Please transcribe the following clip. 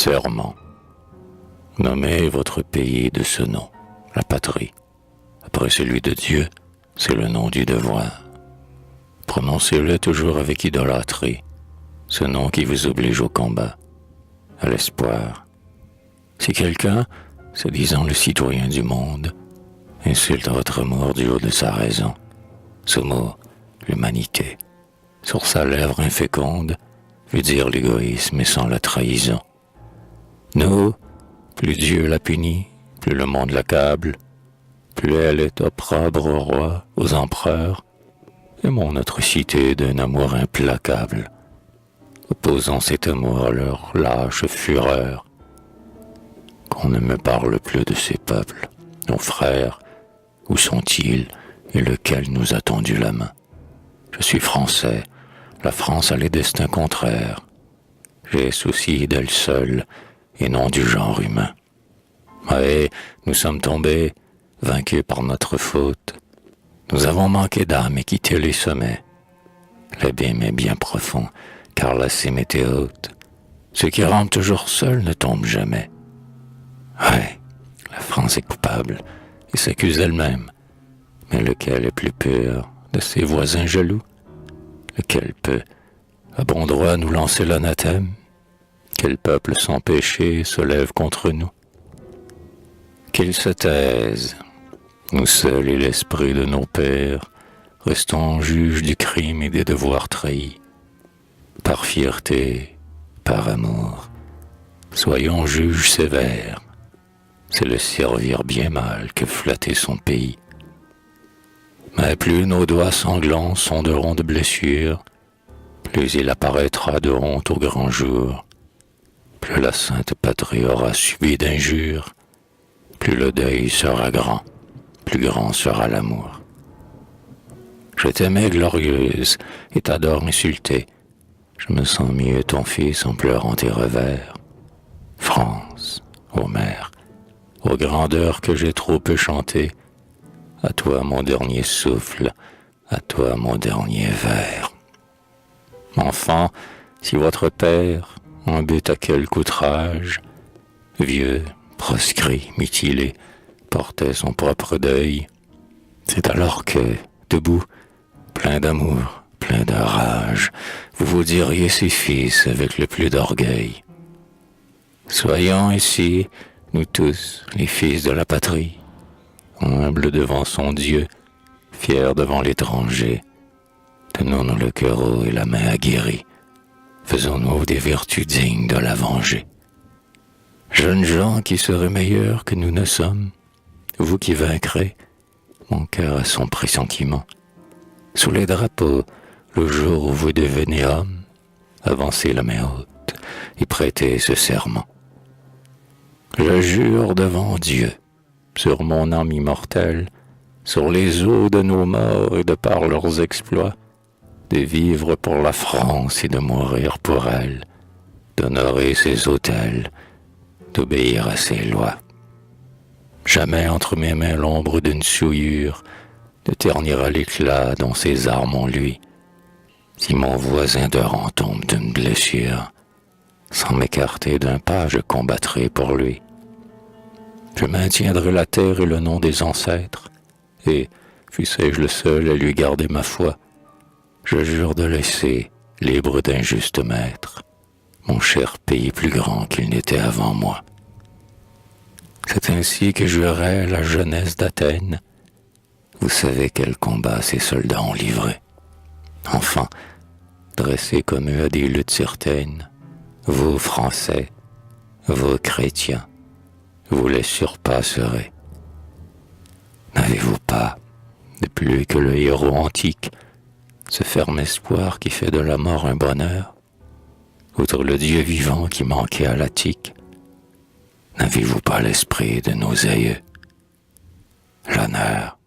serment. Nommez votre pays de ce nom, la patrie. Après celui de Dieu, c'est le nom du devoir. Prononcez-le toujours avec idolâtrie, ce nom qui vous oblige au combat, à l'espoir. Si quelqu'un, se disant le citoyen du monde, insulte votre amour du haut de sa raison, ce mot, l'humanité, sur sa lèvre inféconde, veut dire l'égoïsme et sans la trahison. Nous, plus Dieu la punit, plus le monde l'accable, plus elle est opprobre aux rois, aux empereurs, aimons notre cité d'un amour implacable, opposons cet amour à leur lâche fureur. Qu'on ne me parle plus de ces peuples, nos frères, où sont-ils et lequel nous a tendu la main? Je suis français, la France a les destins contraires. J'ai souci d'elle seule et non du genre humain. Ouais, nous sommes tombés, vaincus par notre faute. Nous avons manqué d'âme et quitté les sommets. L'abîme est bien profond, car la cime était haute. Ceux qui rampent toujours seuls ne tombent jamais. Ouais, la France est coupable et s'accuse elle-même. Mais lequel est plus pur de ses voisins jaloux? Lequel peut, à bon droit, nous lancer l'anathème? Quel peuple sans péché se lève contre nous? Qu'ils se taisent, nous seuls et l'esprit de nos pères, restons juges du crime et des devoirs trahis. Par fierté, par amour, soyons juges sévères. C'est le servir bien mal que flatter son pays. Mais plus nos doigts sanglants sonderont de blessures, plus il apparaîtra de honte au grand jour. Plus la sainte patrie aura subi d'injures, plus le deuil sera grand, plus grand sera l'amour. Je t'aimais glorieuse et t'adore insultée. Je me sens mieux ton fils en pleurant tes revers. France, ô mère, aux grandeurs que j'ai trop peu chantées, à toi mon dernier souffle, à toi mon dernier vers. Enfant, si votre père, en but à quelque outrage, vieux, proscrit, mutilé, portait son propre deuil, c'est alors que, debout, plein d'amour, plein de rage, vous vous diriez ses fils avec le plus d'orgueil. Soyons ici, nous tous, les fils de la patrie, humbles devant son Dieu, fiers devant l'étranger, tenons-nous le cœur haut et la main aguerrie, faisons-nous des vertus dignes de la venger. Jeunes gens qui seraient meilleurs que nous ne sommes, vous qui vaincrez, mon cœur a son pressentiment. Sous les drapeaux, le jour où vous devenez homme, avancez la main haute et prêtez ce serment. Je jure devant Dieu, sur mon âme immortelle, sur les os de nos morts et de par leurs exploits, de vivre pour la France et de mourir pour elle, d'honorer ses autels, d'obéir à ses lois. Jamais entre mes mains l'ombre d'une souillure ne ternira l'éclat dont ses armes ont lui. Si mon voisin de rang tombe d'une blessure, sans m'écarter d'un pas, je combattrai pour lui. Je maintiendrai la terre et le nom des ancêtres, et, fussé-je le seul à lui garder ma foi, je jure de laisser, libre d'injuste maître, mon cher pays plus grand qu'il n'était avant moi. C'est ainsi que jurait la jeunesse d'Athènes. Vous savez quel combat ces soldats ont livré. Enfin, dressés comme eux à des luttes certaines, vous, Français, vous, chrétiens, vous les surpasserez. N'avez-vous pas, de plus que le héros antique, ce ferme espoir qui fait de la mort un bonheur, outre le Dieu vivant qui manquait à l'Attique? N'avez-vous pas l'esprit de nos aïeux? L'honneur,